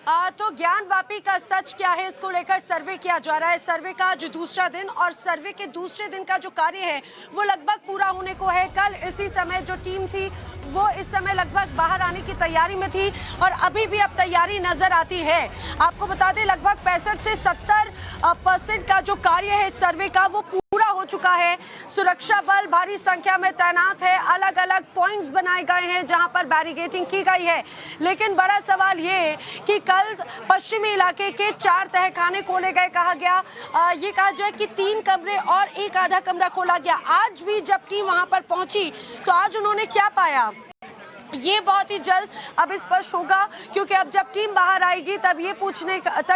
तो ज्ञानवापी का सच क्या है, इसको लेकर सर्वे किया जा रहा है। सर्वे का आज दूसरा दिन और सर्वे के दूसरे दिन का जो कार्य है वो लगभग पूरा होने को है। कल इसी समय जो टीम थी वो इस समय लगभग बाहर आने की तैयारी में थी और अभी भी अब तैयारी नजर आती है। आपको बता दें लगभग 65 से 70% का जो कार्य है सर्वे का वो पूरा हो चुका है। सुरक्षा बल भारी संख्या में तैनात है, अलग अलग पॉइंट्स बनाए गए हैं जहां पर बैरिकेडिंग की गई है। लेकिन बड़ा सवाल ये है कि कल पश्चिमी इलाके के 4 तहखाने खोले गए। कहा गया ये कहा जाए कि 3 कमरे और एक आधा कमरा खोला गया। आज भी जब टीम वहां पर पहुंची तो आज उन्होंने क्या पाया ये बहुत ही जल्द अब स्पष्ट होगा, क्योंकि अब जब टीम बाहर आएगी तब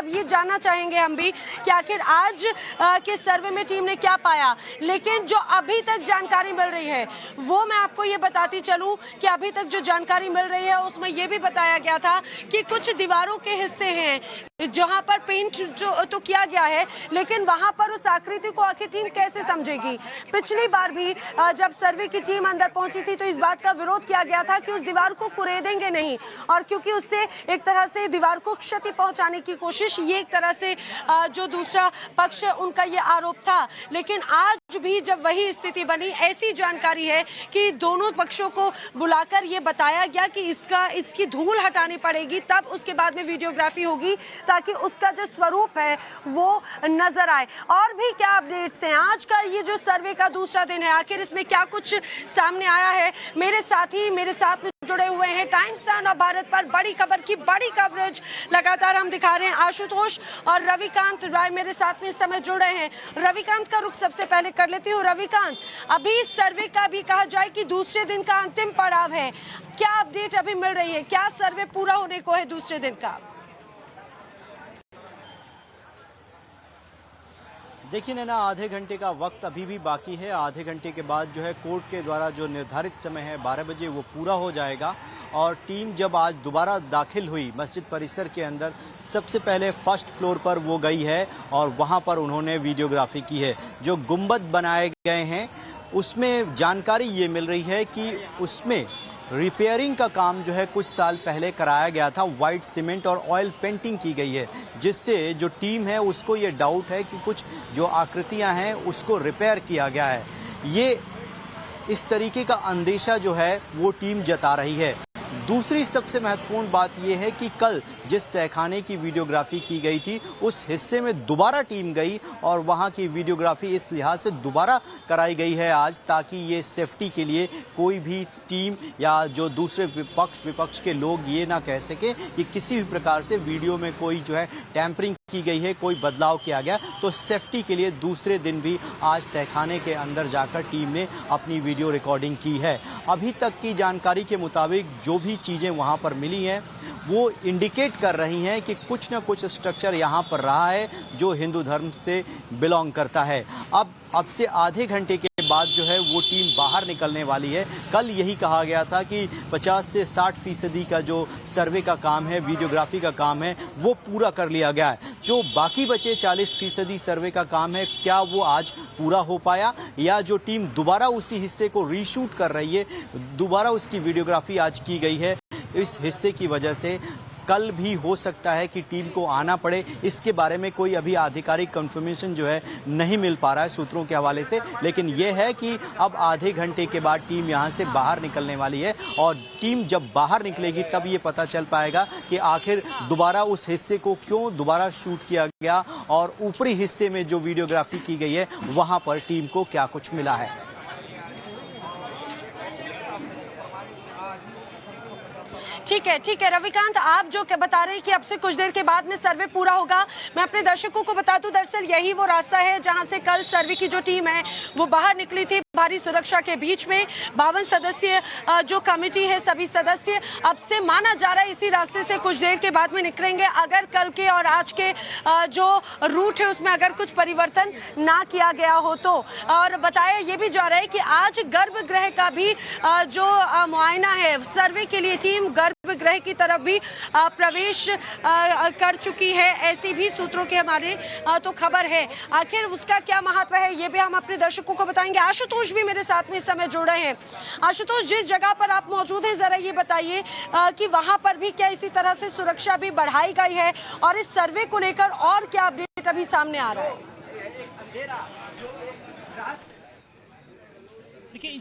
ये जानना चाहेंगे हम भी कि आखिर आज के सर्वे में टीम ने क्या पाया। लेकिन जो अभी तक जानकारी मिल रही है वो मैं आपको ये बताती चलूं कि अभी तक जो जानकारी मिल रही है उसमें ये भी बताया गया था कि कुछ दीवारों के हिस्से हैं जहां पर पेंट जो तो किया गया है, लेकिन वहां पर उस आकृति को आखिर टीम कैसे समझेगी। पिछली बार भी जब सर्वे की टीम अंदर पहुंची थी तो इस बात का विरोध किया गया था कि उस दीवार को कुरेदेंगे नहीं, और क्योंकि उससे एक तरह से दीवार को क्षति पहुंचाने की कोशिश, ये एक तरह से जो दूसरा पक्ष है उनका ये आरोप था। लेकिन आज भी जब वही स्थिति बनी, ऐसी जानकारी है कि दोनों पक्षों को बुलाकर ये बताया गया कि इसकी धूल हटानी पड़ेगी, तब उसके बाद में वीडियोग्राफी होगी ताकि उसका जो स्वरूप है वो नजर आए। और भी क्या अपडेट्स हैं आज का ये जो सर्वे का दूसरा दिन है, आखिर इसमें क्या कुछ सामने आया है। मेरे साथी मेरे साथ में जुड़े हुए हैं। टाइम्स नाउ भारत पर बड़ी खबर की बड़ी कवरेज लगातार हम दिखा रहे हैं। आशुतोष और रविकांत राय मेरे साथ में इस समय जुड़ रहे हैं। रविकांत का रुख सबसे पहले कर लेती हूँ। रविकांत, अभी सर्वे का भी कहा जाए कि दूसरे दिन का अंतिम पड़ाव है, क्या अपडेट अभी मिल रही है, क्या सर्वे पूरा होने को है दूसरे दिन का? देखिए नैना, आधे घंटे का वक्त अभी भी बाकी है। आधे घंटे के बाद जो है कोर्ट के द्वारा जो निर्धारित समय है 12 बजे वो पूरा हो जाएगा। और टीम जब आज दोबारा दाखिल हुई मस्जिद परिसर के अंदर, सबसे पहले फर्स्ट फ्लोर पर वो गई है और वहाँ पर उन्होंने वीडियोग्राफी की है। जो गुंबद बनाए गए हैं उसमें जानकारी ये मिल रही है कि उसमें रिपेयरिंग का काम जो है कुछ साल पहले कराया गया था। वाइट सीमेंट और ऑयल पेंटिंग की गई है, जिससे जो टीम है उसको ये डाउट है कि कुछ जो आकृतियां हैं उसको रिपेयर किया गया है। ये इस तरीके का अंदेशा जो है वो टीम जता रही है। दूसरी सबसे महत्वपूर्ण बात यह है कि कल जिस तहखाने की वीडियोग्राफी की गई थी उस हिस्से में दोबारा टीम गई और वहां की वीडियोग्राफी इस लिहाज से दोबारा कराई गई है आज, ताकि ये सेफ्टी के लिए कोई भी टीम या जो दूसरे विपक्ष के लोग ये ना कह सके कि किसी भी प्रकार से वीडियो में कोई जो है टैंपरिंग की गई है, कोई बदलाव किया गया। तो सेफ्टी के लिए दूसरे दिन भी आज तहखाने के अंदर जाकर टीम ने अपनी वीडियो रिकॉर्डिंग की है। अभी तक की जानकारी के मुताबिक जो भी चीजें वहां पर मिली हैं वो इंडिकेट कर रही हैं कि कुछ न कुछ स्ट्रक्चर यहां पर रहा है जो हिंदू धर्म से बिलोंग करता है। अब से आधे घंटे के बाद जो है वो टीम बाहर निकलने वाली है। कल यही कहा गया था कि 50 से 60% का जो सर्वे का काम है, वीडियोग्राफी का काम है, वो पूरा कर लिया गया है। जो बाकी बचे 40% सर्वे का काम है, क्या वो आज पूरा हो पाया, या जो टीम दोबारा उसी हिस्से को रीशूट कर रही है, दोबारा उसकी वीडियोग्राफी आज की गई है, इस हिस्से की वजह से कल भी हो सकता है कि टीम को आना पड़े। इसके बारे में कोई अभी आधिकारिक कंफर्मेशन जो है नहीं मिल पा रहा है सूत्रों के हवाले से, लेकिन यह है कि अब आधे घंटे के बाद टीम यहां से बाहर निकलने वाली है और टीम जब बाहर निकलेगी तब ये पता चल पाएगा कि आखिर दोबारा उस हिस्से को क्यों दोबारा शूट किया गया और ऊपरी हिस्से में जो वीडियोग्राफी की गई है वहां पर टीम को क्या कुछ मिला है। ठीक है रविकांत, आप जो बता रहे हैं कि अब से कुछ देर के बाद में सर्वे पूरा होगा, मैं अपने दर्शकों को बता दूं दरअसल यही वो रास्ता है जहां से कल सर्वे की जो टीम है वो बाहर निकली थी भारी सुरक्षा के बीच में। 52 सदस्यीय जो कमेटी है, सभी सदस्य अब से माना जा रहा है इसी रास्ते से कुछ देर के बाद में निकलेंगे। अगर कल के और आज के जो रूट है उसमें अगर कुछ परिवर्तन ना किया गया हो तो। और बताया ये भी जा रहा है कि आज गर्भगृह का भी जो मुआयना है, सर्वे के लिए टीम गर्भगृह की तरफ भी प्रवेश कर चुकी है, ऐसी भी सूत्रों के हमारे तो खबर है। आखिर उसका क्या महत्व है ये भी हम अपने दर्शकों को बताएंगे। आशुतोष आशुतोष भी मेरे साथ में इस समय जुड़ रहे हैं। आशुतोष, जिस जगह पर आप मौजूद हैं, जरा ये बताइए कि वहां पर भी क्या इसी तरह से सुरक्षा भी बढ़ाई गई है और इस सर्वे को लेकर और क्या अपडेट अभी सामने आ रहा है? देखिए,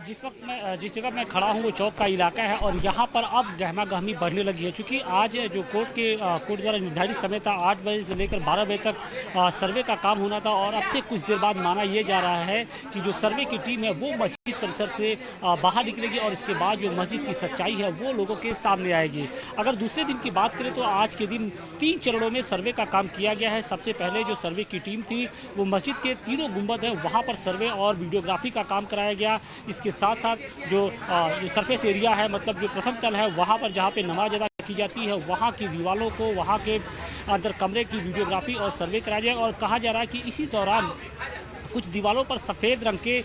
जिस जगह मैं खड़ा हूँ वो चौक का इलाका है और यहाँ पर अब गहमा गहमी बढ़ने लगी है, क्योंकि आज जो कोर्ट द्वारा निर्धारित समय था 8 बजे से लेकर 12 बजे तक सर्वे का काम होना था और अब से कुछ देर बाद माना यह जा रहा है कि जो सर्वे की टीम है वो मस्जिद परिसर से बाहर निकलेगी और इसके बाद जो मस्जिद की सच्चाई है वो लोगों के सामने आएगी। अगर दूसरे दिन की बात करें तो आज के दिन 3 चरणों में सर्वे का काम किया गया है। सबसे पहले जो सर्वे की टीम थी वो मस्जिद के तीनों गुंबद हैं वहाँ पर सर्वे और वीडियोग्राफी का काम कराया गया। इसके साथ साथ जो सरफेस एरिया है, मतलब जो प्रथम तल है, वहाँ पर जहाँ पे नमाज अदा की जाती है वहाँ की दीवारों को, वहाँ के अंदर कमरे की वीडियोग्राफी और सर्वे कराया जाए। और कहा जा रहा है कि इसी दौरान कुछ दीवारों पर सफ़ेद रंग के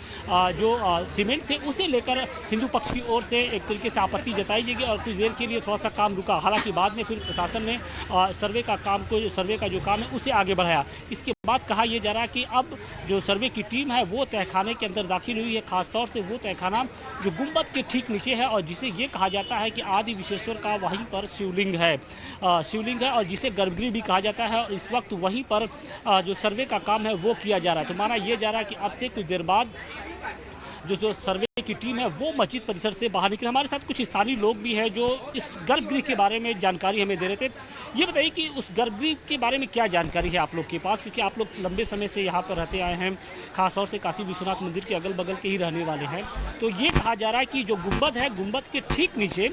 जो सीमेंट थे उसे लेकर हिंदू पक्ष की ओर से एक तरीके से आपत्ति जताई जाएगी और कुछ देर के लिए थोड़ा सा काम रुका। हालांकि बाद में फिर प्रशासन ने सर्वे का जो काम है उसे आगे बढ़ाया। इसके बाद कहा यह जा रहा है कि अब जो सर्वे की टीम है वो तहखाने के अंदर दाखिल हुई है, खासतौर से वो तहखाना जो गुंबद के ठीक नीचे है और जिसे ये कहा जाता है कि आदि विश्वेश्वर का वहीं पर शिवलिंग है और जिसे गर्भगृह भी कहा जाता है। और इस वक्त वहीं पर जो सर्वे का काम है वो किया जा रहा है। तो माना यह जा रहा है कि अब से कुछ देर बाद जो सर्वे की टीम है वो मस्जिद परिसर से बाहर निकले। हमारे साथ कुछ स्थानीय लोग भी हैं जो इस गर्भगृह के बारे में जानकारी हमें दे रहे थे। ये बताइए कि उस गर्भगृह के बारे में क्या जानकारी है आप लोग के पास, क्योंकि आप लोग लंबे समय से यहाँ पर रहते आए हैं, खासतौर से काशी विश्वनाथ मंदिर के अगल बगल के ही रहने वाले हैं। तो ये कहा जा रहा है कि जो गुंबद है, गुंबद के ठीक नीचे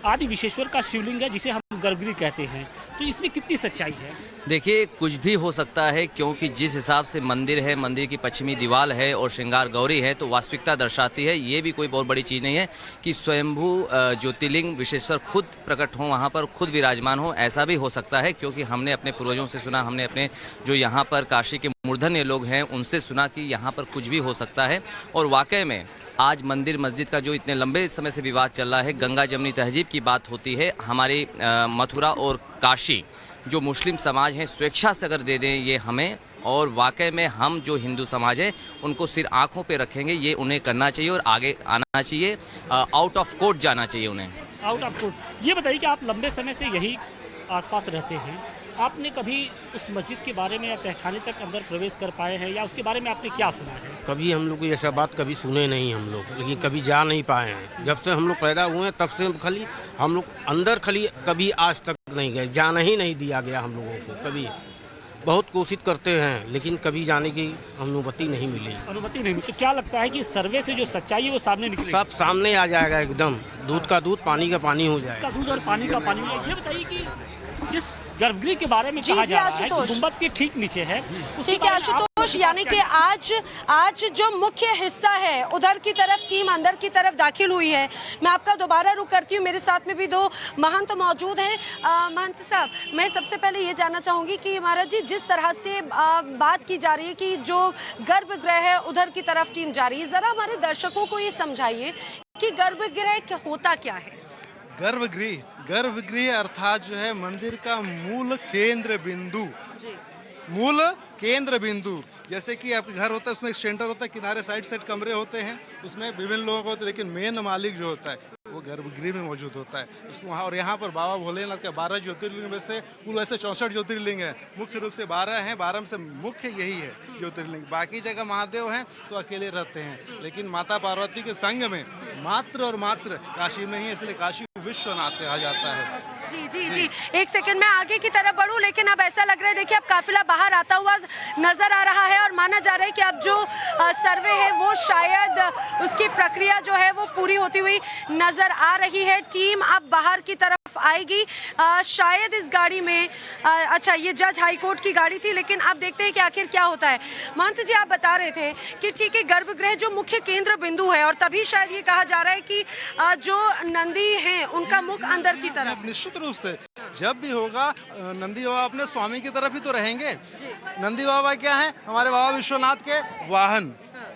आदि विश्वेश्वर का शिवलिंग है जिसे हम गर्भगृह कहते हैं। तो इसमें कितनी सच्चाई है? देखिए, कुछ भी हो सकता है, क्योंकि जिस हिसाब से मंदिर है, मंदिर की पश्चिमी दीवार है और श्रृंगार गौरी है, तो वास्तविकता दर्शाती है। ये भी कोई बहुत बड़ी चीज़ नहीं है कि स्वयंभू ज्योतिर्लिंग विश्वेश्वर खुद प्रकट हो, वहाँ पर खुद विराजमान हो। ऐसा भी हो सकता है क्योंकि हमने अपने पूर्वजों से सुना, हमने अपने जो यहाँ पर काशी के मूर्धन्य लोग हैं उनसे सुना कि यहाँ पर कुछ भी हो सकता है। और वाकई में आज मंदिर मस्जिद का जो इतने लंबे समय से विवाद चल रहा है, गंगा जमनी तहजीब की बात होती है। हमारी मथुरा और काशी जो मुस्लिम समाज हैं स्वेच्छा से अगर दे दें ये हमें, और वाकई में हम जो हिंदू समाज है उनको सिर आंखों पे रखेंगे, ये उन्हें करना चाहिए और आगे आना चाहिए, आउट ऑफ कोर्ट जाना चाहिए उन्हें। Out of court. ये बताइए कि आप लंबे समय से यही आसपास रहते हैं, आपने कभी उस मस्जिद के बारे में या तहखाने तक अंदर प्रवेश कर पाए हैं या उसके बारे में आपने क्या सुना है? कभी हम लोग को ऐसा बात कभी सुने नहीं हम लोग, लेकिन कभी जा नहीं पाए हैं। जब से हम लोग पैदा हुए हैं तब से खाली हम लोग अंदर खाली कभी आज तक नहीं गए, जाना ही नहीं दिया गया हम लोगों को। कभी बहुत कोशिश करते हैं लेकिन कभी जाने की अनुमति नहीं मिली। तो क्या लगता है कि सर्वे से जो सच्चाई है वो सामने निकलेगी? सब सामने आ जाएगा, एकदम दूध का दूध पानी का पानी हो जाएगा। दूध और पानी का पानी हो जाएगा। ये बताइए कि जिस गर्भगृह के बारे में कहा जा रहा है कि गुंबद के ठीक नीचे है, ठीक है आशुतोष, यानी कि आज जो मुख्य हिस्सा है उधर की तरफ टीम अंदर की तरफ दाखिल हुई है। मैं आपका दोबारा रुख करती हूँ, मेरे साथ में भी 2 महंत मौजूद हैं। महंत साहब, मैं सबसे पहले ये जानना चाहूँगी कि महाराज जी, जिस तरह से बात की जा रही है कि जो गर्भगृह है उधर की तरफ टीम जा रही है, ज़रा हमारे दर्शकों को ये समझाइए कि गर्भगृह होता क्या है? गर्भगृह अर्थात जो है मंदिर का मूल केंद्र बिंदु। जैसे कि आपके घर होता है उसमें एक सेंटर होता है, किनारे साइड कमरे होते हैं, उसमें विभिन्न लोग होते हैं, लेकिन मेन मालिक जो होता है वो गर्भगृह में मौजूद होता है उसको वहाँ। और यहाँ पर बाबा भोलेनाथ के 12 ज्योतिर्लिंग में से कुल ऐसे 64 ज्योतिर्लिंग है, मुख्य रूप से 12 हैं, 12 में से मुख्य यही है ज्योतिर्लिंग। बाकी जगह महादेव हैं तो अकेले रहते हैं, लेकिन माता पार्वती के संग में मात्र और मात्र काशी में ही, इसलिए काशी विश्वनाथ कहा जाता है। जी, एक सेकंड में आगे की तरफ बढ़ूं, लेकिन अब ऐसा लग रहा है, देखिए अब काफिला बाहर आता हुआ नजर आ रहा है और माना जा रहा है कि अब जो सर्वे है वो शायद उसकी प्रक्रिया जो है वो पूरी होती हुई नजर आ रही है। टीम अब बाहर की तरफ आएगी, शायद इस गाड़ी में अच्छा ये जज हाईकोर्ट की गाड़ी थी, लेकिन अब देखते हैं कि आखिर क्या होता है। महंत जी, आप बता रहे थे कि ठीक है गर्भगृह जो मुख्य केंद्र बिंदु है और तभी शायद ये कहा जा रहा है कि जो नंदी हैं उनका मुख अंदर की तरफ। निश्चित रूप से जब भी होगा नंदी बाबा अपने स्वामी की तरफ ही तो रहेंगे। नंदी बाबा क्या है? हमारे बाबा विश्वनाथ के वाहन।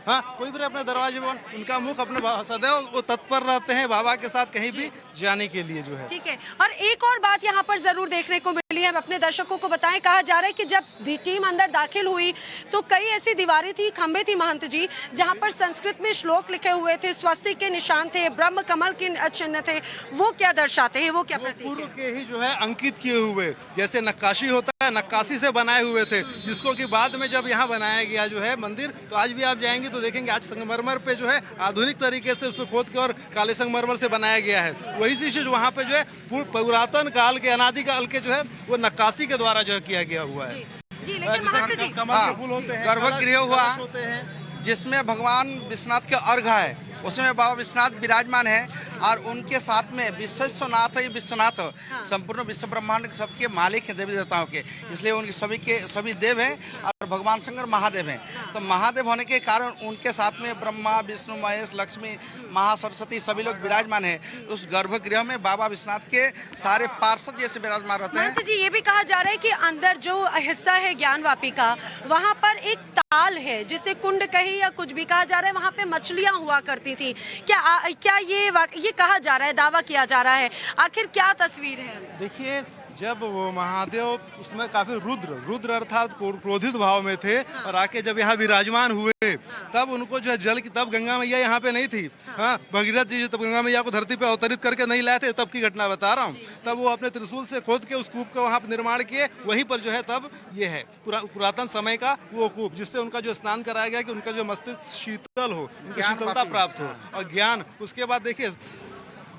हाँ, कोई भी अपने दरवाजे पर, उनका मुख अपने सदैव वो तत्पर रहते हैं बाबा के साथ कहीं भी जाने के लिए जो है। ठीक है। और एक और बात यहाँ पर जरूर देखने को मिली है, अपने दर्शकों को बताएं, कहा जा रहा है कि जब टीम अंदर दाखिल हुई तो कई ऐसी दीवारें थी, खंबे थी महंत जी, जहाँ पर संस्कृत में श्लोक लिखे हुए थे, स्वस्तिक के निशान थे, ब्रह्म कमल के चिन्ह थे। वो क्या दर्शाते हैं, वो क्या प्रतीक पूर्व है? के ही जो है अंकित किए हुए, जैसे नक्काशी होता है, नक्काशी से बनाए हुए थे, जिसको कि बाद में जब यहाँ बनाया गया जो है मंदिर, तो आज भी आप जाएंगे तो देखेंगे आज संगमरमर पे जो है आधुनिक तरीके से उसको खोद के और काले संगमरमर से बनाया गया है। वही चीज वहाँ पे जो है पुरातन काल के, अनादि काल के जो है वो नक्काशी के द्वारा जो है किया गया हुआ है। जी, लेकिन महंत जी, कमल के फूल होते हैं, गर्भगृह हुआ होते हैं, जिसमें भगवान विश्वनाथ के अर्घ है, उसमें बाबा विश्वनाथ विराजमान है और उनके साथ में विश्वनाथ ही विश्वनाथ संपूर्ण विश्व ब्रह्मांड के सबके मालिक हैं, देवी देवताओं के, इसलिए उनके सभी देव हैं और भगवान शंकर महादेव हैं। तो महादेव होने के कारण उनके साथ में ब्रह्मा विष्णु महेश लक्ष्मी महासरस्वती सभी लोग विराजमान हैं। उस गर्भगृह में बाबा विश्वनाथ के सारे पार्षद जैसे विराजमान रहते हैं। महंत जी, ये भी कहा जा रहा है कि अंदर जो हिस्सा है ज्ञानवापी का, वहाँ पर एक ताल है जिसे कुंड कही या कुछ भी कहा जा रहा है, वहाँ पे मछलियाँ हुआ करती थी। क्या ये कहा जा रहा है, दावा किया जा रहा है, आखिर क्या तस्वीर है? देखिए, जब वो महादेव उसमें काफी रुद्र अर्थात क्रोधित भाव में थे और आके जब यहाँ विराजमान हुए, तब उनको जो है जल की, तब गंगा मैया यहाँ पे नहीं थी। हाँ, भगीरथ जी तब गंगा मैया को धरती पे अवतरित करके नहीं लाए थे, तब की घटना बता रहा हूँ। तब वो अपने त्रिशूल से खोद के उस कूप का वहाँ पर निर्माण किए, वहीं पर जो है तब ये है पुरातन समय का वो कूप, जिससे उनका जो स्नान कराया गया कि उनका जो मस्तिष्क शीतल हो, उनको शीतलता प्राप्त हो और ज्ञान। उसके बाद देखिए,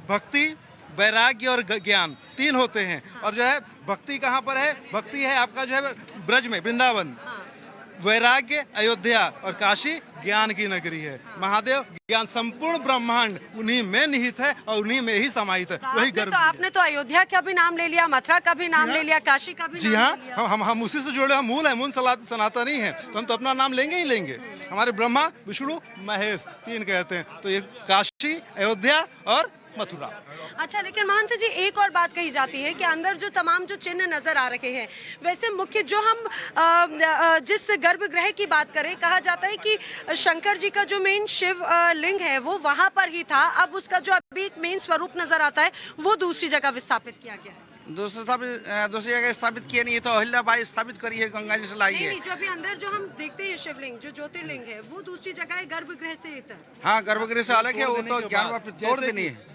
भक्ति, वैराग्य और ज्ञान तीन होते हैं। और जो है भक्ति कहाँ पर है? भक्ति है आपका जो है ब्रज में, वृंदावन, वैराग्य अयोध्या और काशी ज्ञान की नगरी है। महादेव ज्ञान, संपूर्ण ब्रह्मांड उन्हीं में निहित है और उन्हीं में ही समाहित है। वही गर्भ। तो आपने तो अयोध्या का भी नाम ले लिया, मथुरा का भी नाम ले लिया, काशी का भी जी नाम हाँ, ले लिया। हम उसी से जुड़े, हम मूल है, मूल सनातनी है, तो हम तो अपना नाम लेंगे ही लेंगे। हमारे ब्रह्मा विष्णु महेश तीन कहते हैं, तो ये काशी, अयोध्या और मथुरा। अच्छा, लेकिन महंत जी, एक और बात कही जाती है कि अंदर जो तमाम जो चिन्ह नजर आ रहे हैं, वैसे मुख्य जो हम जिस गर्भगृह की बात करें, कहा जाता है कि शंकर जी का जो मेन शिव लिंग है वो वहां पर ही था। अब उसका जो अभी एक मेन स्वरूप नजर आता है वो दूसरी जगह विस्थापित किया गया है। दूसरी जगह स्थापित किए नहीं, तो अहिल्याबाई स्थापित करी है, गंगा जी से लाई है। नहीं, जो अभी अंदर जो हम देखते हैं शिवलिंग, जो ज्योतिर्लिंग है, वो दूसरी जगह है, गर्भगृह से इतर। हाँ, गर्भगृह से अलग है, वो तो ज्ञान तोड़ देनी है।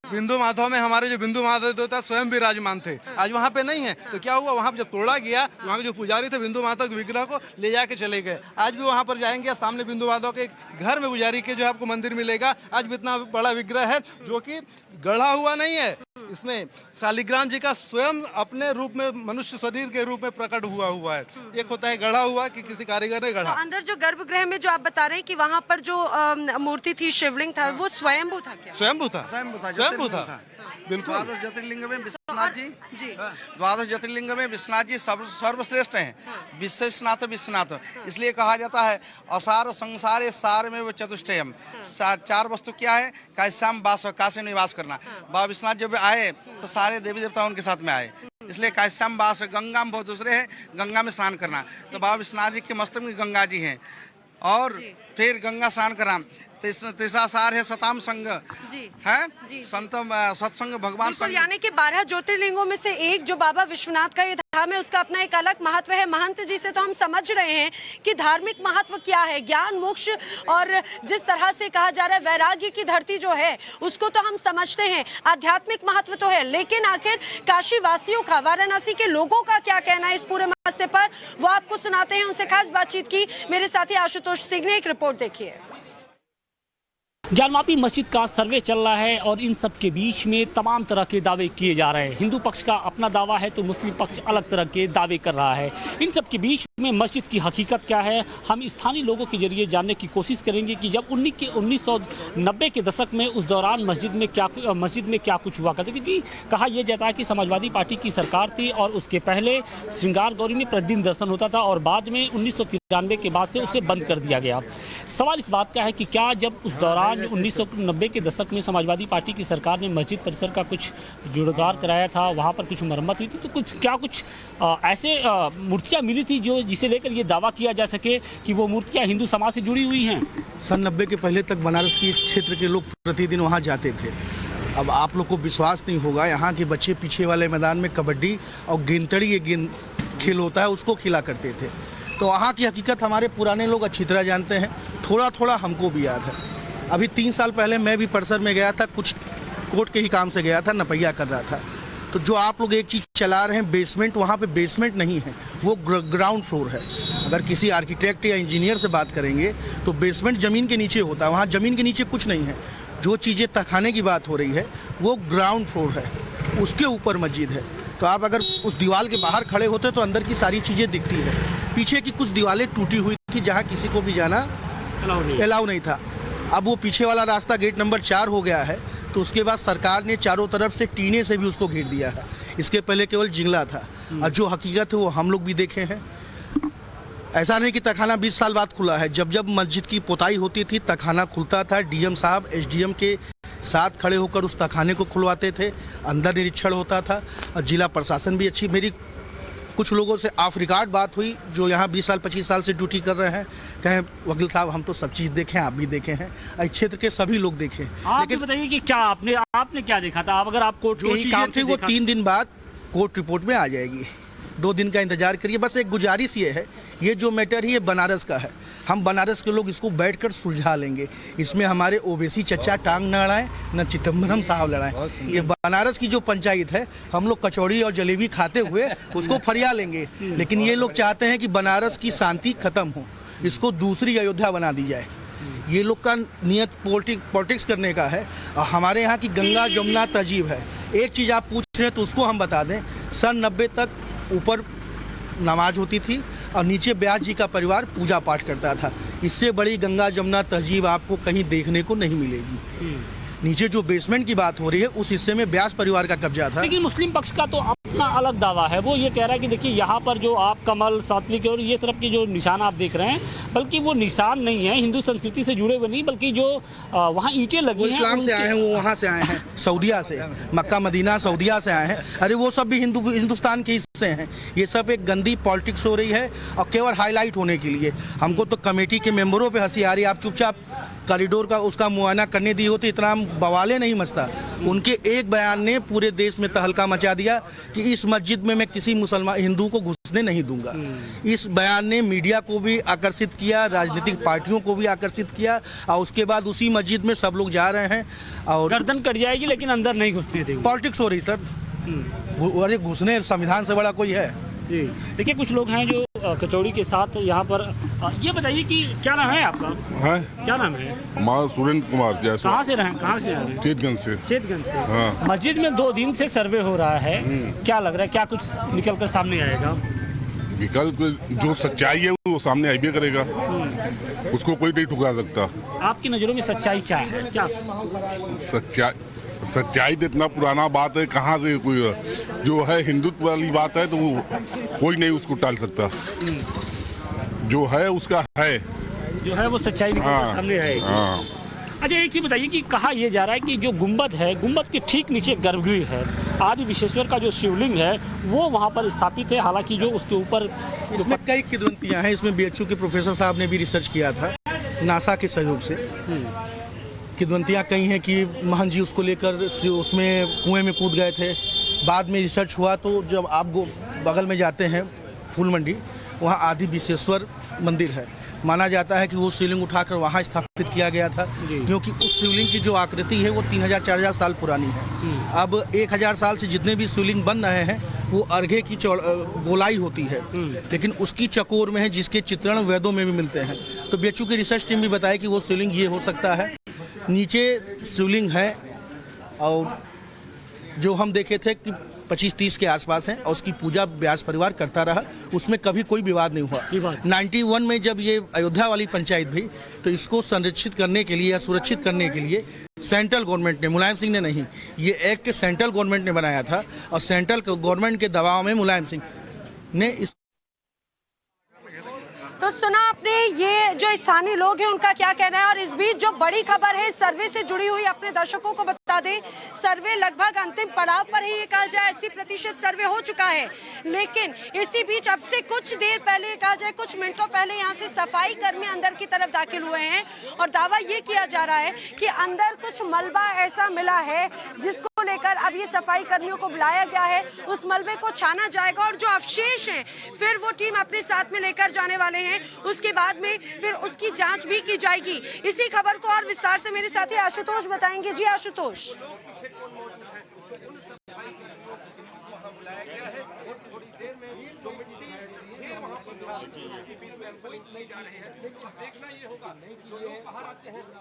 बिंदु माधव में हमारे जो बिंदु माधव देवता स्वयं विराजमान थे, आज वहाँ पे नहीं है। तो क्या हुआ, वहाँ पे जब तोड़ा गया, वहाँ के जो पुजारी थे बिंदु माधव के विग्रह को ले जाके चले गए। आज भी वहाँ पर जाएंगे, सामने बिंदु माधव के एक घर में पुजारी के जो है आपको मंदिर मिलेगा। आज भी इतना बड़ा विग्रह है जो कि गढ़ा हुआ नहीं है, इसमें शालिग्राम जी का स्वयं अपने रूप में, मनुष्य शरीर के रूप में प्रकट हुआ है। एक होता है गढ़ा हुआ कि किसी कारीगर ने गढ़ा। तो अंदर जो गर्भगृह में जो आप बता रहे हैं कि वहाँ पर जो मूर्ति थी, शिवलिंग था, वो स्वयंभू था क्या? स्वयंभू था, बिल्कुल। द्वादश ज्योतिर्लिंग में विश्वनाथ जी, द्वादश ज्योतिर्लिंग में विश्वनाथ जी सर्वश्रेष्ठ हैं। विश्वनाथ इसलिए कहा जाता है असार संसार सार में वो चतुष्टयम। चार वस्तु क्या है? काश्याम वास, काशी निवास करना। बाबा विश्वनाथ जब आए तो सारे देवी देवता उनके साथ में आए, इसलिए काश्याम वास। गंगा में बहुत दूसरे हैं, गंगा में स्नान करना। तो बाबा विश्वनाथ जी के मस्तक में गंगा जी हैं और फिर गंगा स्नान करना। तीसरा सार है सताम संग है, संतम सत्संग भगवान संग। यानी कि 12 ज्योतिर्लिंगों में से एक जो बाबा विश्वनाथ का ये धाम है, उसका अपना एक अलग महत्व है। महंत जी से तो हम समझ रहे हैं कि धार्मिक महत्व क्या है, ज्ञान मोक्ष, और जिस तरह से कहा जा रहा है वैराग्य की धरती जो है, उसको तो हम समझते हैं, आध्यात्मिक महत्व तो है। लेकिन आखिर काशी वासियों का, वाराणसी के लोगों का क्या कहना है इस पूरे मसले पर, वो आपको सुनाते हैं। उनसे खास बातचीत की मेरे साथी आशुतोष सिंह ने। एक रिपोर्ट देखिए। ज्ञानवापी मस्जिद का सर्वे चल रहा है और इन सब के बीच में तमाम तरह के दावे किए जा रहे हैं। हिंदू पक्ष का अपना दावा है तो मुस्लिम पक्ष अलग तरह के दावे कर रहा है। इन सब के बीच में मस्जिद की हकीकत क्या है, हम स्थानीय लोगों के जरिए जानने की कोशिश करेंगे कि जब 1990 के दशक में उस दौरान मस्जिद में क्या कुछ हुआ करता। क्योंकि कहा यह जाता है कि समाजवादी पार्टी की सरकार थी और उसके पहले श्रृंगार गौरी में प्रतिदिन दर्शन होता था और बाद में 1993 1993 के बाद से उसे बंद कर दिया गया। सवाल इस बात का है कि क्या जब उस दौरान 1990 के दशक में समाजवादी पार्टी की सरकार ने मस्जिद परिसर का कुछ जुगाड़ कराया था, वहाँ पर कुछ मरम्मत हुई थी, तो कुछ ऐसे मूर्तियाँ मिली थी जो जिसे लेकर ये दावा किया जा सके कि वो मूर्तियाँ हिंदू समाज से जुड़ी हुई हैं? सन 90 के पहले तक बनारस की इस क्षेत्र के लोग प्रतिदिन वहाँ जाते थे। अब आप लोग को विश्वास नहीं होगा, यहाँ के बच्चे पीछे वाले मैदान में कबड्डी और गेंदतड़ी ये गेंद खेल होता है उसको खेला करते थे। तो वहाँ की हकीकत हमारे पुराने लोग अच्छी तरह जानते हैं, थोड़ा थोड़ा हमको भी याद है। अभी 3 साल पहले मैं भी परिसर में गया था, कुछ कोर्ट के ही काम से गया था, नपैया कर रहा था। तो जो आप लोग एक चीज़ चला रहे हैं बेसमेंट, वहाँ पे बेसमेंट नहीं है, वो ग्राउंड फ्लोर है। अगर किसी आर्किटेक्ट या इंजीनियर से बात करेंगे तो बेसमेंट ज़मीन के नीचे होता है, वहाँ ज़मीन के नीचे कुछ नहीं है। जो चीज़ें तखाने की बात हो रही है वो ग्राउंड फ्लोर है, उसके ऊपर मस्जिद है। तो आप अगर उस दीवार के बाहर खड़े होते तो अंदर की सारी चीज़ें दिखती है। पीछे की कुछ दीवारें टूटी हुई थी जहाँ किसी को भी जाना अलाउ नहीं था। अब वो पीछे वाला रास्ता गेट नंबर 4 हो गया है, तो उसके बाद सरकार ने चारों तरफ से टीने से भी उसको घेर दिया है। इसके पहले केवल जिंगला था, और जो हकीकत है वो हम लोग भी देखे हैं। ऐसा नहीं कि तखाना 20 साल बाद खुला है। जब जब मस्जिद की पोताई होती थी तखाना खुलता था, डीएम साहब एसडीएम के साथ खड़े होकर उस तखाने को खुलवाते थे, अंदर निरीक्षण होता था, और जिला प्रशासन भी अच्छी। मेरी कुछ लोगों से ऑफ रिकॉर्ड बात हुई जो यहाँ 20 साल 25 साल से ड्यूटी कर रहे हैं, कहें वकील साहब हम तो सब चीज़ देखें, आप भी देखे हैं, इस क्षेत्र के सभी लोग देखें। लेकिन बताइए कि क्या आपने क्या देखा था? अगर आप कोर्ट जो चीज़ें थी वो 3 दिन बाद कोर्ट रिपोर्ट में आ जाएगी, 2 दिन का इंतजार करिए। बस एक गुजारिश ये है, ये जो मैटर है ये बनारस का है, हम बनारस के लोग इसको बैठकर सुलझा लेंगे। इसमें हमारे ओबीसी चच्चा टांग न अड़ाएं, न चिदम्बरम साहब लड़ाएं। ये बनारस की जो पंचायत है, हम लोग कचौड़ी और जलेबी खाते हुए उसको फरिया लेंगे, लेकिन ये लोग चाहते हैं कि बनारस की शांति खत्म हो, इसको दूसरी अयोध्या बना दी जाए। ये लोग का नियत पॉलिटिक्स करने का है। और हमारे यहाँ की गंगा जमुना तहजीब है। एक चीज़ आप पूछ रहे हैं तो उसको हम बता दें, सन 90 तक ऊपर नमाज होती थी और नीचे ब्यास जी का परिवार पूजा पाठ करता था। इससे बड़ी गंगा जमुना तहजीब आपको कहीं देखने को नहीं मिलेगी। नीचे जो बेसमेंट की बात हो रही है उस हिस्से में ब्यास परिवार का कब्जा था। लेकिन मुस्लिम पक्ष का तो अपना अलग दावा है, वो ये कह रहा है कि देखिए यहाँ पर जो आप कमल सात्विक और ये तरफ के जो निशान आप देख रहे हैं, बल्कि वो निशान नहीं है हिंदू संस्कृति से जुड़े हुए, नहीं बल्कि जो वहाँ ईंटें लगी हैं, इस्लाम से आए हैं, वो वहाँ से आए हैं, सऊदिया से, मक्का मदीना सऊदिया से आए हैं। अरे वो सब भी हिंदुस्तान के हिस्से हैं। ये सब एक गंदी पॉलिटिक्स हो रही है और केवल हाईलाइट होने के लिए। हमको तो कमेटी के मेंबरों पे हंसी आ रही है। आप चुपचाप कॉरिडोर का उसका मुआयना करने दी होती इतना बवाले नहीं मचता। उनके एक बयान ने पूरे देश में तहलका मचा दिया कि इस मस्जिद में मैं किसी मुसलमान हिंदू को घुसने नहीं दूंगा। इस बयान ने मीडिया को भी आकर्षित किया, राजनीतिक पार्टियों को भी आकर्षित किया, और उसके बाद उसी मस्जिद में सब लोग जा रहे हैं और गर्दन कट जाएगी लेकिन अंदर नहीं घुसने देंगे। पॉलिटिक्स हो रही सर। अरे घुसने संविधान से बड़ा कोई है? जी देखिए, कुछ लोग हैं जो कचौड़ी के साथ यहाँ पर। ये बताइए कि क्या नाम है आपका? है क्या नाम है? हमारा सुरेंद्र कुमार। कहाँ से रहे? चेतगंज से। चेतगंज से। हाँ। मस्जिद में 2 दिन से सर्वे हो रहा है, क्या लग रहा है, क्या कुछ निकल कर सामने आएगा? विकल्प जो सच्चाई है वो सामने आइए करेगा, उसको कोई नहीं ठुकरा सकता। आपकी नज़रों में सच्चाई क्या है? क्या सच्चाई तो इतना पुराना बात है, कहाँ से कोई जो है हिंदुत्व वाली बात है तो वो कोई नहीं उसको टाल सकता। जो है उसका है, जो है वो सच्चाई निकल कर सामने आएगी। अच्छा, एक चीज बताइए कि कहा यह जा रहा है कि जो गुंबद है, गुंबद के ठीक नीचे गर्भगृह है, आदि विश्वेश्वर का जो शिवलिंग है वो वहाँ पर स्थापित है। हालांकि जो उसके ऊपर इसमें कई किद्वंतियाँ हैं। इसमें बीएचयू के प्रोफेसर साहब ने भी रिसर्च किया था नासा के सहयोग से। किद्वंतियाँ कई हैं कि महन जी उसको लेकर उसमें कुएं में कूद गए थे। बाद में रिसर्च हुआ तो जब आप बगल में जाते हैं फूल मंडी, वहाँ आदि विश्वेश्वर मंदिर है। माना जाता है कि वो शिवलिंग उठाकर वहाँ स्थापित किया गया था, क्योंकि उस शिवलिंग की जो आकृति है वो 3000-4000 साल पुरानी है। अब 1000 साल से जितने भी शिवलिंग बन रहे हैं वो अर्घे की गोलाई होती है, लेकिन उसकी चकोर में है, जिसके चित्रण वेदों में भी मिलते हैं। तो बीएचयू की रिसर्च टीम भी बताया कि वो शिवलिंग ये हो सकता है। नीचे शिवलिंग है और जो हम देखे थे कि 25-30 के आसपास हैं और उसकी पूजा व्यास परिवार करता रहा, उसमें कभी कोई विवाद नहीं हुआ। 91 में जब ये अयोध्या वाली पंचायत भी, तो इसको संरक्षित करने के लिए या सुरक्षित करने के लिए सेंट्रल गवर्नमेंट ने, मुलायम सिंह ने नहीं, ये एक्ट सेंट्रल गवर्नमेंट ने बनाया था और सेंट्रल गवर्नमेंट के दबाव में मुलायम सिंह ने इस तो सुना आपने ये जो स्थानीय लोग हैं उनका क्या कहना है। और इस बीच जो बड़ी खबर है सर्वे से जुड़ी हुई, अपने दर्शकों को बता दें, सर्वे लगभग अंतिम पड़ाव पर ही, ये कहा जाए 80% सर्वे हो चुका है। लेकिन इसी बीच अब से कुछ देर पहले, कहा जाए कुछ मिनटों पहले, यहाँ से सफाई कर्मी अंदर की तरफ दाखिल हुए हैं और दावा ये किया जा रहा है कि अंदर कुछ मलबा ऐसा मिला है जिसको लेकर अब ये सफाई कर्मियों को बुलाया गया है। उस मलबे को छाना जाएगा और जो अवशेष हैं फिर वो टीम अपने साथ में लेकर जाने वाले हैं। उसके बाद में फिर उसकी जांच भी की जाएगी। इसी खबर को और विस्तार से मेरे साथी आशुतोष बताएंगे। जी आशुतोष।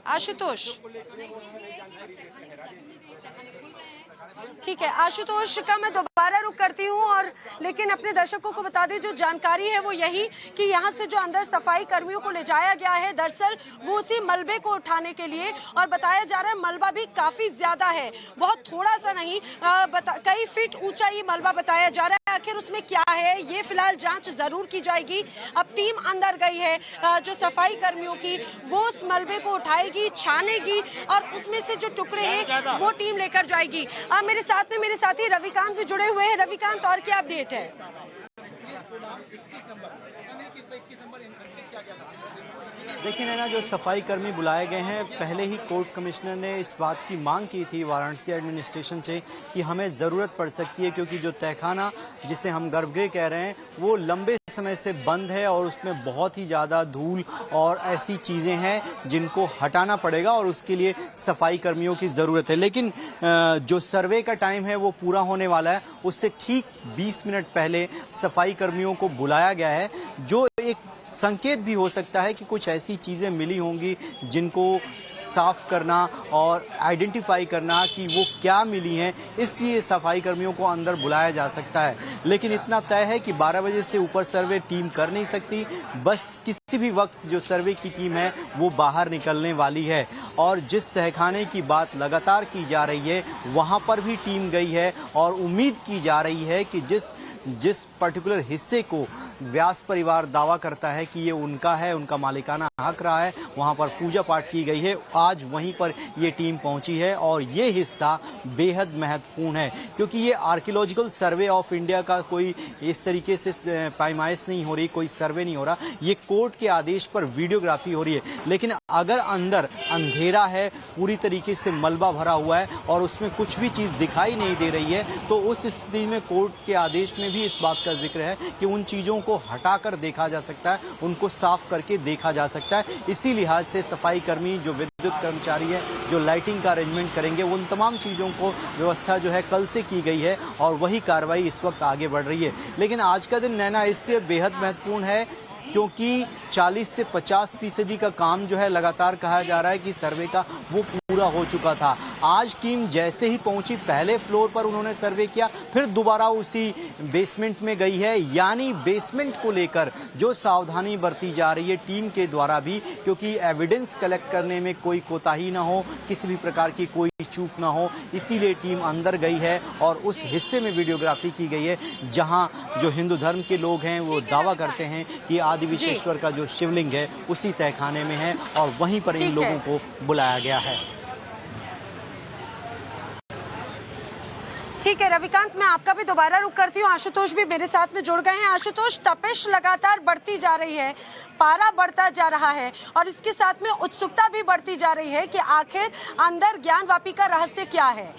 आशुतोष ठीक है, आशुतोष का मैं दोबारा रुक करती हूँ। और लेकिन अपने दर्शकों को बता दें, जो जानकारी है वो यही कि यहाँ से जो अंदर सफाई कर्मियों को ले जाया गया है, दरअसल वो उसी मलबे को उठाने के लिए, और बताया जा रहा है मलबा भी काफी ज्यादा है, बहुत थोड़ा सा नहीं, कई फीट ऊंचा ये मलबा बताया जा रहा है। आखिर उसमें क्या है ये फिलहाल जांच जरूर की जाएगी। अब टीम अंदर गई है जो सफाई कर्मियों की, वो उस मलबे को उठाएगी, छानेगी और उसमें से जो टुकड़े हैं वो टीम लेकर जाएगी। मेरे साथ में मेरे साथी रविकांत भी जुड़े हुए हैं। रविकांत, और क्या अपडेट है? देखिए नैना, जो सफाई कर्मी बुलाए गए हैं, पहले ही कोर्ट कमिश्नर ने इस बात की मांग की थी वाराणसी एडमिनिस्ट्रेशन से कि हमें ज़रूरत पड़ सकती है, क्योंकि जो तहखाना जिसे हम गर्भगृह कह रहे हैं वो लंबे समय से बंद है और उसमें बहुत ही ज़्यादा धूल और ऐसी चीज़ें हैं जिनको हटाना पड़ेगा और उसके लिए सफाई कर्मियों की ज़रूरत है। लेकिन जो सर्वे का टाइम है वो पूरा होने वाला है, उससे ठीक 20 मिनट पहले सफाई कर्मियों को बुलाया गया है, जो एक संकेत भी हो सकता है कि कुछ ऐसी चीज़ें मिली होंगी जिनको साफ करना और आइडेंटिफाई करना कि वो क्या मिली हैं, इसलिए सफाई कर्मियों को अंदर बुलाया जा सकता है। लेकिन इतना तय है कि 12 बजे से ऊपर सर्वे टीम कर नहीं सकती, बस किसी भी वक्त जो सर्वे की टीम है वो बाहर निकलने वाली है। और जिस तहखाने की बात लगातार की जा रही है वहाँ पर भी टीम गई है और उम्मीद की जा रही है कि जिस पर्टिकुलर हिस्से को व्यास परिवार दावा करता है कि ये उनका है, उनका मालिकाना हक रहा है, वहाँ पर पूजा पाठ की गई है। आज वहीं पर ये टीम पहुंची है और ये हिस्सा बेहद महत्वपूर्ण है, क्योंकि ये आर्कियोलॉजिकल सर्वे ऑफ इंडिया का कोई इस तरीके से पैमाइश नहीं हो रही, कोई सर्वे नहीं हो रहा, ये कोर्ट के आदेश पर वीडियोग्राफी हो रही है। लेकिन अगर अंदर अंधेरा है, पूरी तरीके से मलबा भरा हुआ है और उसमें कुछ भी चीज़ दिखाई नहीं दे रही है, तो उस स्थिति में कोर्ट के आदेश में भी इस बात का जिक्र है कि उन चीज़ों को हटाकर देखा जा सकता है, उनको साफ करके देखा जा सकता है। इसी लिहाज से सफाई कर्मी, जो विद्युत कर्मचारी है, जो लाइटिंग का अरेंजमेंट करेंगे, उन तमाम चीज़ों को व्यवस्था जो है कल से की गई है और वही कार्रवाई इस वक्त आगे बढ़ रही है। लेकिन आज का दिन नैना इसलिए बेहद महत्वपूर्ण है क्योंकि 40 से 50% का काम जो है लगातार कहा जा रहा है कि सर्वे का वो पूरा हो चुका था। आज टीम जैसे ही पहुंची, पहले फ्लोर पर उन्होंने सर्वे किया, फिर दोबारा उसी बेसमेंट में गई है। यानी बेसमेंट को लेकर जो सावधानी बरती जा रही है टीम के द्वारा भी, क्योंकि एविडेंस कलेक्ट करने में कोई कोताही ना हो, किसी भी प्रकार की कोई चूक ना हो, इसीलिए टीम अंदर गई है और उस हिस्से में वीडियोग्राफी की गई है जहां जो हिंदू धर्म के लोग हैं वो दावा करते हैं कि आदि विश्वेश्वर का जो शिवलिंग है उसी तहखाने में है और वहीं पर इन लोगों को बुलाया गया है। ठीक है रविकांत, मैं आपका भी दोबारा रुक करती हूँ। आशुतोष भी मेरे साथ में जुड़ गए हैं। आशुतोष, तपिश लगातार बढ़ती जा रही है, पारा बढ़ता जा रहा है और इसके साथ में उत्सुकता भी बढ़ती जा रही है कि आखिर अंदर ज्ञानवापी का रहस्य क्या है।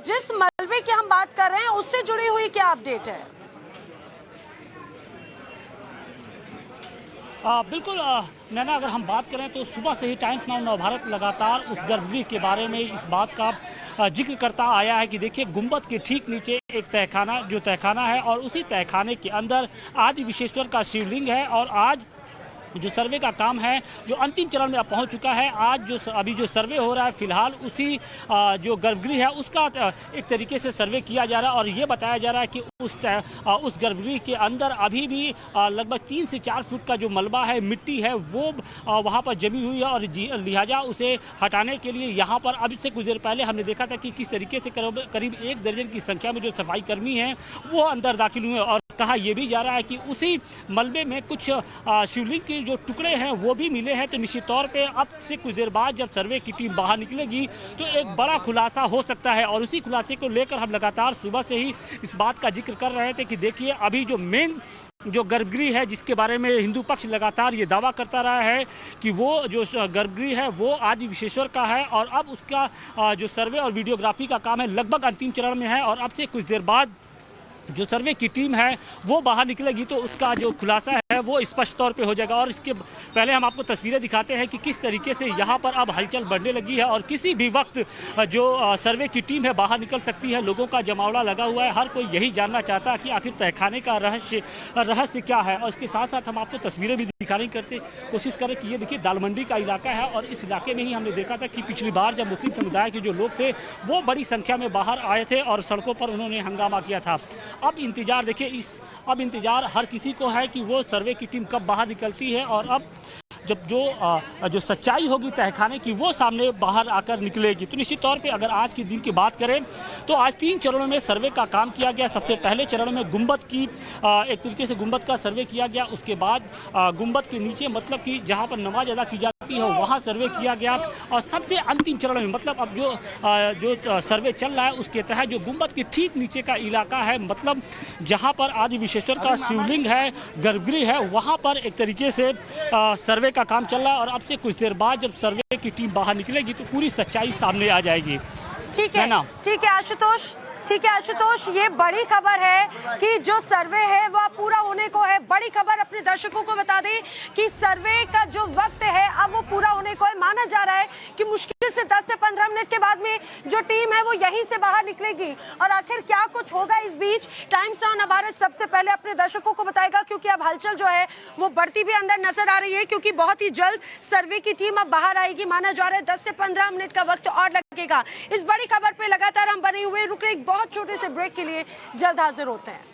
जिस मलबे की हम बात कर रहे हैं उससे जुड़ी हुई क्या अपडेट है? बिल्कुल नैना, अगर हम बात करें तो सुबह से ही टाइम्स नाउ नवभारत लगातार उस गर्भगृह के बारे में इस बात का जिक्र करता आया है कि देखिए गुंबद के ठीक नीचे एक तहखाना है और उसी तहखाने के अंदर आदि विश्वेश्वर का शिवलिंग है। और आज जो सर्वे का काम है जो अंतिम चरण में पहुंच चुका है। आज अभी जो सर्वे हो रहा है फिलहाल उसी जो गर्भगृह है उसका एक तरीके से सर्वे किया जा रहा है और ये बताया जा रहा है कि उस गर्भगृह के अंदर अभी भी लगभग 3 से 4 फुट का जो मलबा है, मिट्टी है, वो वहाँ पर जमी हुई है और लिहाजा उसे हटाने के लिए यहाँ पर अभी से कुछ देर पहले हमने देखा था कि किस तरीके से करीब 1 दर्जन की संख्या में जो सफाई कर्मी हैं वो अंदर दाखिल हुए और कहा यह भी जा रहा है कि उसी मलबे में कुछ शिवलिंग के जो टुकड़े हैं वो भी मिले हैं। तो निश्चित तौर पे अब से कुछ देर बाद जब सर्वे की टीम बाहर निकलेगी तो एक बड़ा खुलासा हो सकता है, और उसी खुलासे को लेकर हम लगातार सुबह से ही इस बात का जिक्र कर रहे थे कि देखिए अभी जो मेन जो गर्भगृह है जिसके बारे में हिंदू पक्ष लगातार ये दावा करता रहा है कि वो जो गर्भगृह है वो आदि विश्वेश्वर का है, और अब उसका जो सर्वे और वीडियोग्राफी का काम है लगभग अंतिम चरण में है, और अब से कुछ देर बाद जो सर्वे की टीम है वो बाहर निकलेगी तो उसका जो खुलासा है वो स्पष्ट तौर पे हो जाएगा। और इसके पहले हम आपको तस्वीरें दिखाते हैं कि किस तरीके से यहाँ पर अब हलचल बढ़ने लगी है, और किसी भी वक्त जो सर्वे की टीम है बाहर निकल सकती है। लोगों का जमावड़ा लगा हुआ है, हर कोई यही जानना चाहता है कि आखिर तहखाने का रहस्य क्या है। और इसके साथ साथ हम आपको तस्वीरें भी दिखाने की कोशिश करें कि ये देखिए दाल मंडी का इलाका है, और इस इलाके में ही हमने देखा था कि पिछली बार जब मुस्लिम समुदाय के जो लोग थे वो बड़ी संख्या में बाहर आए थे और सड़कों पर उन्होंने हंगामा किया था। अब इंतजार देखिए अब इंतजार हर किसी को है कि वो सर्वे की टीम कब बाहर निकलती है, और अब जब जो सच्चाई होगी तहखाने की वो सामने बाहर आकर निकलेगी। तो निश्चित तौर पे अगर आज के दिन की बात करें तो आज 3 चरणों में सर्वे का काम किया गया। सबसे पहले चरण में गुंबद की एक तरीके से गुंबद का सर्वे किया गया, उसके बाद गुंबद के नीचे मतलब कि जहाँ पर नमाज अदा की जाती है वहाँ सर्वे किया गया, और सबसे अंतिम चरण में मतलब अब जो सर्वे चल रहा है उसके तहत जो गुंबद के ठीक नीचे का इलाका है, मतलब जहाँ पर आदि विश्वेश्वर का शिवलिंग है, गर्भगृह है, वहाँ पर एक तरीके से सर्वे का काम चल रहा है। और अब से कुछ देर बाद जब सर्वे की टीम बाहर निकलेगी तो पूरी सच्चाई सामने आ जाएगी। ठीक है ना? ठीक है आशुतोष, ठीक है आशुतोष, ये बड़ी खबर है कि जो सर्वे है वह पूरा होने को है। बड़ी खबर अपने दर्शकों को बता दें कि सर्वे का जो वक्त है अब वो पूरा होने को है। माना जा रहा है कि मुश्किल से 10 से 15 मिनट के बाद में जो टीम है वो यहीं से बाहर निकलेगी, और आखिर क्या कुछ होगा इस बीच टाइम्स ऑन भारत सबसे पहले अपने दर्शकों को बताएगा, क्योंकि अब हलचल जो है वो बढ़ती भी अंदर नजर आ रही है, क्योंकि बहुत ही जल्द सर्वे की टीम अब बाहर आएगी। माना जा रहा है 10 से 15 मिनट का वक्त और लगेगा। इस बड़ी खबर पे लगातार हम बने हुए रुक रहे बहुत छोटे से ब्रेक के लिए, जल्द हाजिर होते हैं।